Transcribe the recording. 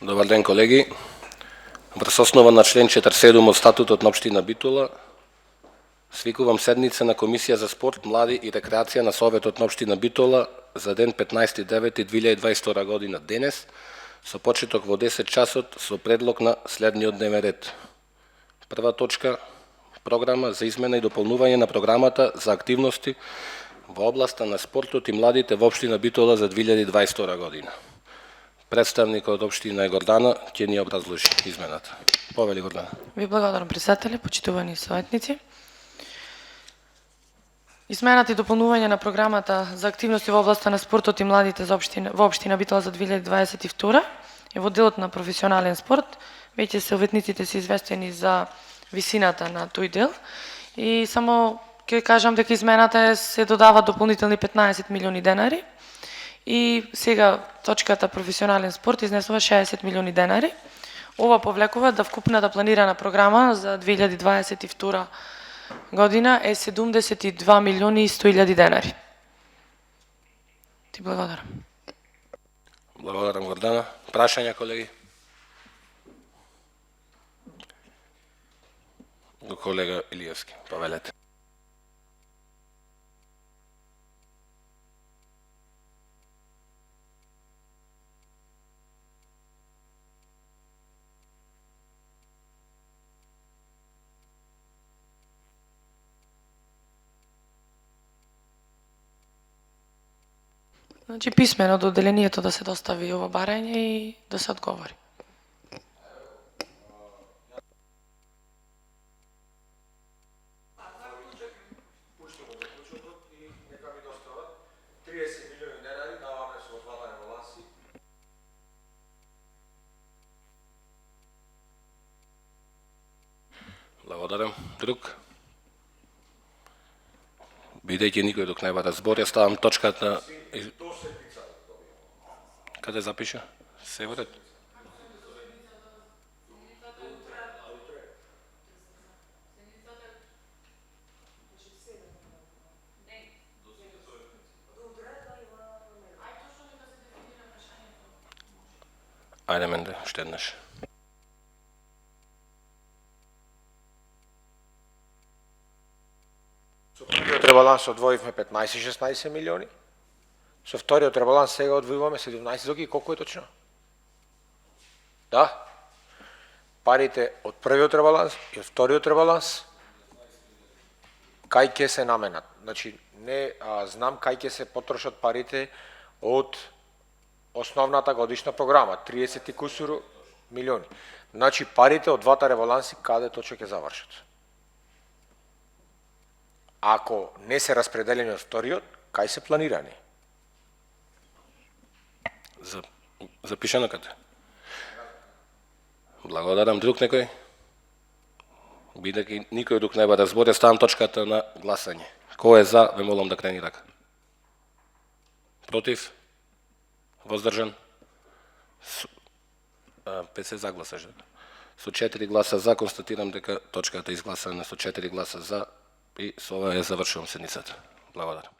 Добар ден, колеги. Врз основа на член 47 од статутот на општина Битола, свикувам седница на Комисија за спорт, млади и рекреација на Советот на општина Битола за ден 15.9.2022 година денес, со почеток во 10 часот со предлог на следниот дневен ред. Прва точка, програма за измена и дополнување на програмата за активности во областа на спортот и младите во општина Битола за 2022 година. Представникот од општина Гордана ќе ни образложи измената. Повели Гордана. Ви благодарам, председателе, почитувани советници. Измената и дополнување на програмата за активности во областа на спортот и младите во општина Битола за 2022 е во делот на професионален спорт. Веќе советниците се известени за висината на тој дел и само ќе кажам дека измената се додава дополнителни 15 милиони денари. И сега точката професионален спорт изнесува 60 милиони денари. Ова повлекува да вкупната планирана програма за 2022 година е 72 милиони и 100 илјади денари. Ти благодарам. Благодарам, Гордана. Прашања, колеги? Колега Илиевски, повелете. Значи писмено до одделението да се достави ова барање и да се одговори. Благодарам. Друг? Бидејќи никој друг не бара збор, ја ставам точката. Каде запиша? Се вред? Ајде менде, уште еднаш. Со првиот ребаланс одвоивме 15-16 милиони. Со вториот ребаланс сега одвоиваме 17. Доки колку е точно? Да. Парите од првиот ребаланс и од вториот ребаланс кај ќе се наменат. Значи не знам кај ќе се потрошат парите од основната годишна програма 30 и кусуру милиони. Значи парите од двата ребаланси каде точно ќе завршат? Ако не се распределени од вториот, кај се планирани? Запишано каде? Благодарам. Друг некој? Бидејќи никој друг не бара збор, ја ставам точката на гласање. Кој е за, ве молам да крени рака. Против? Воздржан? 5 се загласаш. Со 4 гласа за, констатирам дека точката е изгласана со 4 гласа за и со ова ја завршувам седницата. Благодарам.